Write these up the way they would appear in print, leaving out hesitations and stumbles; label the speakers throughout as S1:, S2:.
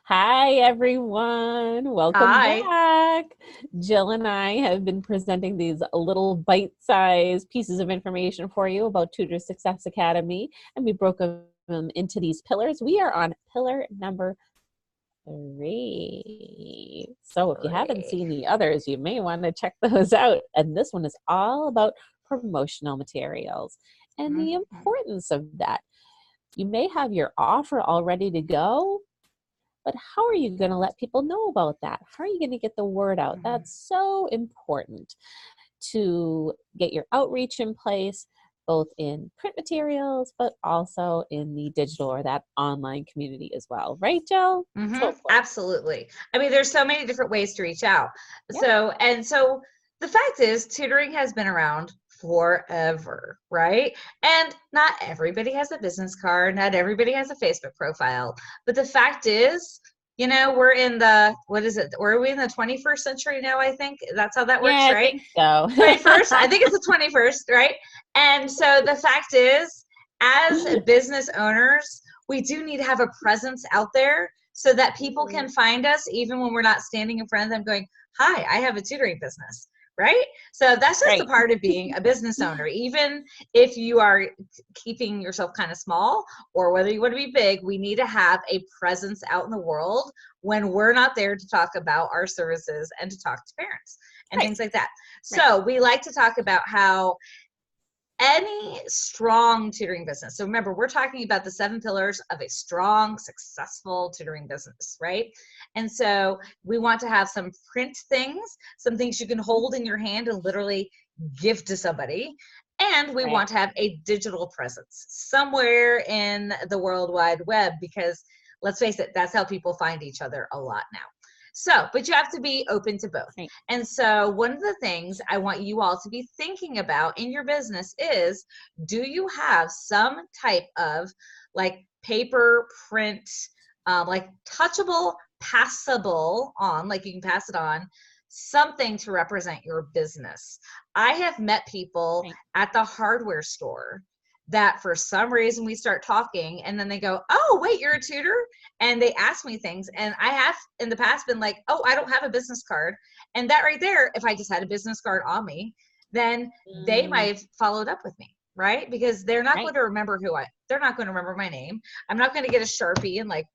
S1: Hi, everyone. Welcome
S2: Hi.
S1: back. Jill and I have been presenting these little bite-sized pieces of information for you about Tutor Success Academy, and we broke them into these pillars. We are on pillar number 3. So if you haven't
S2: Great.
S1: seen the others, you may want to check those out. And this one is all about promotional materials and the
S2: Mhm.
S1: importance of that. You may have your offer all ready to go, but how are you going to let people know about that? How are you going to get the word out?
S2: Mhm.
S1: That's so important to get your outreach in place, both in print materials, but also in the digital or that online community as well. Right, Jill? So important.
S2: Absolutely. I mean, there's so many different ways to reach out.
S1: Yeah.
S2: So the fact is, tutoring has been around forever, right? And not everybody has a business card, not everybody has a Facebook profile. But the fact is, we're in the, what is it? Are we in the 21st century now? I think that's how that works,
S1: Yeah, I
S2: right?
S1: think so.
S2: 21st. I think it's the 21st, right? And so the fact is, as business owners, we do need to have a presence out there so that people can find us even when we're not standing in front of them going, "Hi, I have a tutoring business." Right? So that's just a
S1: Right.
S2: part of being a business owner. Even if you are keeping yourself kind of small or whether you want to be big, we need to have a presence out in the world when we're not there to talk about our services and to talk to parents and
S1: Right.
S2: things like that.
S1: Right.
S2: So we like to talk about how any strong tutoring business. So remember, we're talking about the 7 pillars of a strong, successful tutoring business, right? And so we want to have some print things, some things you can hold in your hand and literally give to somebody. And we
S1: Right.
S2: want to have a digital presence somewhere in the World Wide Web because let's face it, that's how people find each other a lot now. So, but you have to be open to both.
S1: Right.
S2: And so, one of the things I want you all to be thinking about in your business is, do you have some type of like paper, print, like touchable, passable on, like you can pass it on, something to represent your business? I have met people
S1: Right.
S2: at the hardware store that for some reason we start talking and then they go, "Oh, wait, you're a tutor?" And they ask me things. And I have in the past been like, "Oh, I don't have a business card." And that right there, if I just had a business card on me, then they
S1: Mm,
S2: might have followed up with me, right? Because they're not
S1: right.
S2: going to remember they're not going to remember my name. I'm not going to get a Sharpie and like,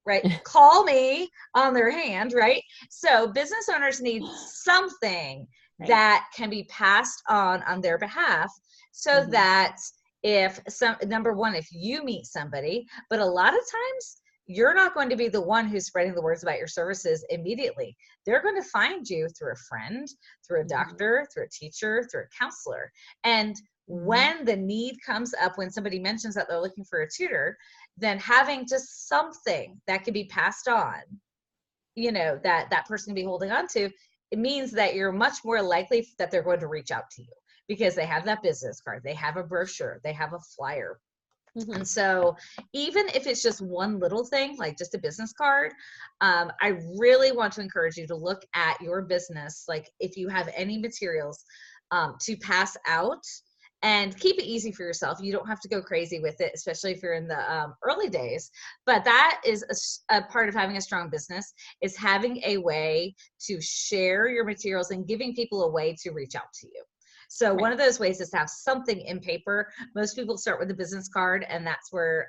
S2: right, call me on their hand, right? So business owners need something
S1: Right.
S2: that can be passed on their behalf so
S1: Hmm.
S2: that if some, number one, if you meet somebody, but a lot of times you're not going to be the one who's spreading the words about your services immediately. They're going to find you through a friend, through a
S1: Hmm.
S2: doctor, through a teacher, through a counselor. And
S1: Hmm.
S2: when the need comes up, when somebody mentions that they're looking for a tutor, then having just something that can be passed on, that that person can be holding on to, it means that you're much more likely that they're going to reach out to you because they have that business card, they have a brochure, they have a flyer.
S1: Hmm.
S2: And so, even if it's just one little thing, like just a business card, I really want to encourage you to look at your business. Like, if you have any materials to pass out and keep it easy for yourself. You don't have to go crazy with it, especially if you're in the early days. But that is a part of having a strong business is having a way to share your materials and giving people a way to reach out to you. So one
S1: Right.
S2: of those ways is to have something in paper. Most people start with a business card, and that's where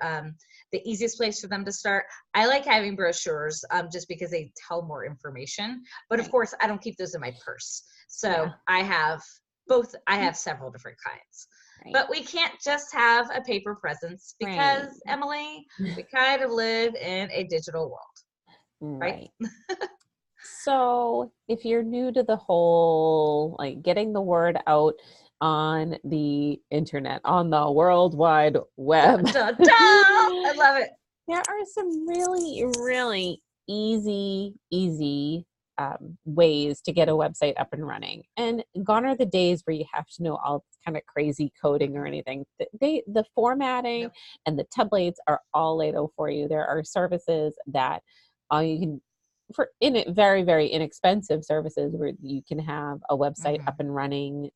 S2: the easiest place for them to start. I like having brochures just because they tell more information. But of
S1: Right.
S2: course, I don't keep those in my purse. So
S1: Yeah.
S2: I have both. I have several different kinds.
S1: Right.
S2: But we can't just have a paper presence
S1: Right.
S2: because, Emily, we kind of live in a digital world, right?
S1: Right. So, if you're new to the whole like getting the word out on the internet, on the World Wide
S2: Dun,
S1: Web,
S2: dun, dun! I love it.
S1: there are some really, really easy ways to get a website up and running. And gone are the days where you have to know all this kind of crazy coding or anything. The formatting
S2: Nope.
S1: and the templates are all laid out for you. There are services that you can for in it very very inexpensive services where you can have a website up
S2: Mm-hmm.
S1: and running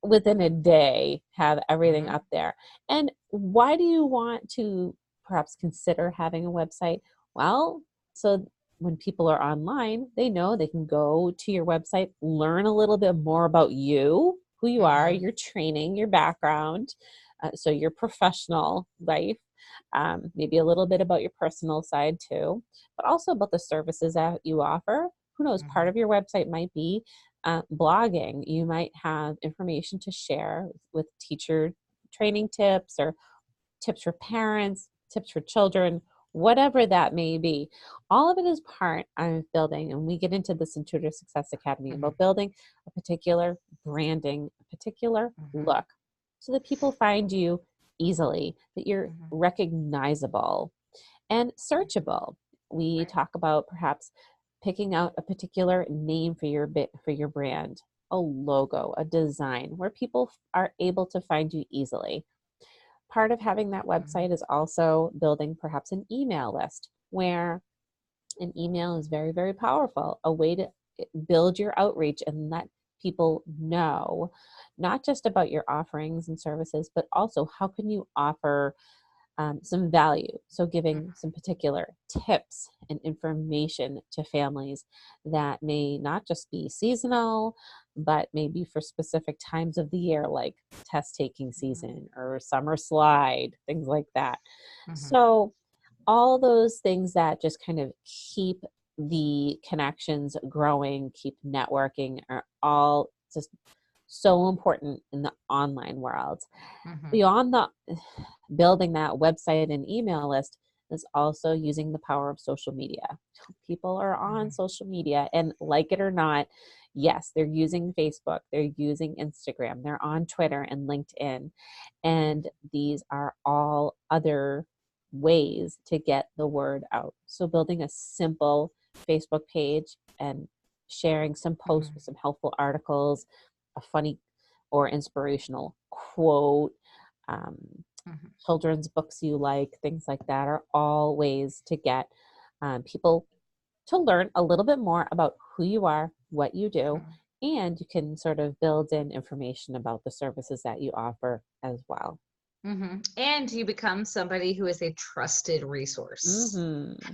S1: within a day, have everything
S2: Mm-hmm.
S1: up there. And why do you want to perhaps consider having a website? Well, so when people are online, they know they can go to your website, learn a little bit more about you, who you are,
S2: Mm-hmm.
S1: your training, your background, so your professional life, maybe a little bit about your personal side too, but also about the services that you offer. Who knows, part
S2: Mm-hmm.
S1: of your website might be blogging. You might have information to share with teacher training tips or tips for parents, tips for children, whatever that may be. All of it is part of building, and we get into this in Tutor Success Academy
S2: Mm-hmm.
S1: about building a particular branding, a particular
S2: Mm-hmm.
S1: look, so that people find you easily, that you're
S2: Mm-hmm.
S1: recognizable and searchable. We
S2: Right.
S1: talk about perhaps picking out a particular name for your bit for your brand, a logo, a design where people are able to find you easily. Part of having that
S2: Mm-hmm.
S1: website is also building perhaps an email list, where an email is very, very powerful, a way to build your outreach and let people know not just about your offerings and services, but also how can you offer some value. So, giving some particular tips and information to families that may not just be seasonal, but maybe for specific times of the year, like test taking season or summer slide, things like that.
S2: Mm-hmm.
S1: So, all those things that just kind of keep the connections growing, keep networking, are all just so important in the online world.
S2: Mm-hmm.
S1: Beyond the building that website and email list is also using the power of social media. People are on
S2: Mm-hmm.
S1: social media, and like it or not, yes, they're using Facebook, they're using Instagram, they're on Twitter and LinkedIn.
S2: Mm-hmm.
S1: And these are all other ways to get the word out. So, building a simple Facebook page and sharing some posts with some helpful articles, a funny or inspirational quote, um,
S2: Mm-hmm.
S1: children's books you like, things like that are all ways to get people to learn a little bit more about who you are, what you do,
S2: Mm-hmm.
S1: and you can sort of build in information about the services that you offer as well.
S2: Mm-hmm. And you become somebody who is a trusted resource.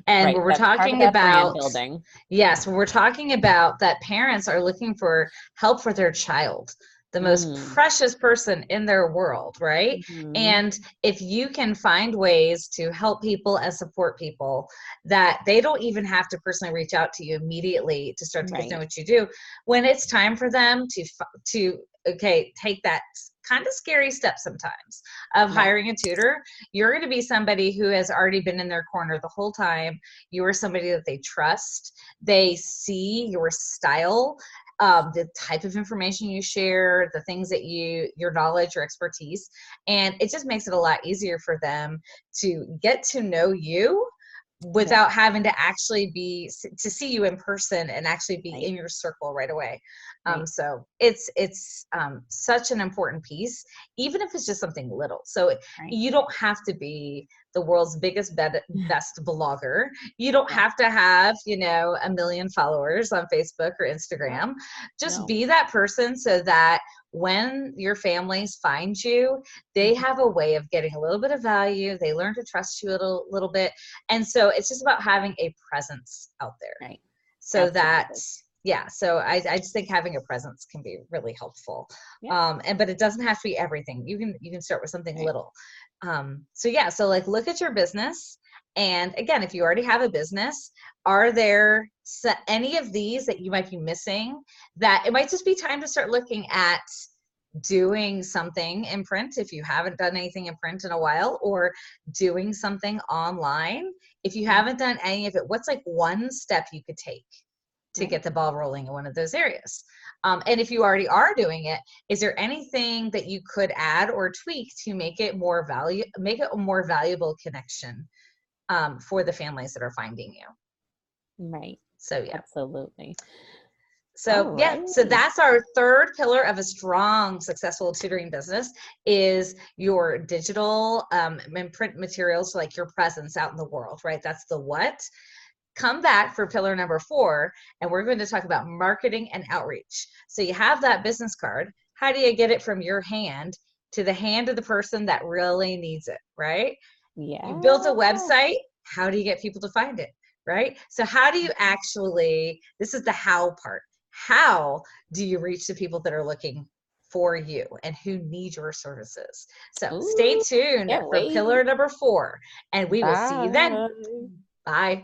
S2: And
S1: Right,
S2: when we're
S1: that's part of
S2: talking
S1: that brand
S2: about,
S1: building.
S2: yes, when we're talking about that parents are looking for help for their child, the most
S1: Mm,
S2: precious person in their world, right?
S1: mhm,
S2: And if you can find ways to help people and support people that they don't even have to personally reach out to you immediately to start to get to know
S1: right,
S2: what you do, when it's time for them to okay, take that kind of scary step sometimes of
S1: right,
S2: hiring a tutor, you're going to be somebody who has already been in their corner the whole time. You are somebody that they trust. They see your style, the type of information you share, the things that your knowledge, your expertise, and it just makes it a lot easier for them to get to know you
S1: yeah,
S2: without having to actually be to see you in person and actually be
S1: right,
S2: in your circle right away.
S1: right,
S2: So it's such an important piece, even if it's just something little. So
S1: right.
S2: you don't have to be the world's biggest best blogger. You don't
S1: Yeah,
S2: have to have 1 million followers on Facebook or
S1: no,
S2: Instagram. Just
S1: no.
S2: be that person so that when your families find you, they
S1: Mhm,
S2: have a way of getting a little bit of value. They learn to trust you a little bit, and so it's just about having a presence out there.
S1: right,
S2: So that,
S1: absolutely.
S2: yeah, so I just think having a presence can be really helpful.
S1: Yep,
S2: And but it doesn't have to be everything. You can start with something
S1: right.
S2: little. So yeah, so like look at your business. And again, if you already have a business, are there any of these that you might be missing, that it might just be time to start looking at doing something in print if you haven't done anything in print in a while, or doing something online if you
S1: Mhm,
S2: haven't done any of it. What's like one step you could take to
S1: right.
S2: get the ball rolling in one of those areas? And if you already are doing it, is there anything that you could add or tweak to make it make it a more valuable connection for the families that are finding you?
S1: Right.
S2: So yeah.
S1: Absolutely. All
S2: So yeah, so
S1: right.
S2: that's our third pillar of a strong, successful tutoring business, is your digital and print materials, like your presence out in the world, right? That's the what. Come back for pillar number 4, and we're going to talk about marketing and outreach. So you have that business card. How do you get it from your hand to the hand of the person that really needs it, right? You built a
S1: Yeah.
S2: website. how do you get people to find it, right? So how do you actually, this is the how part. How do you reach the people that are looking for you and who need your services? So stay
S1: Ooh,
S2: tuned
S1: can't
S2: for
S1: wait.
S2: pillar number 4, and we will see you then.
S1: Bye.
S2: Bye.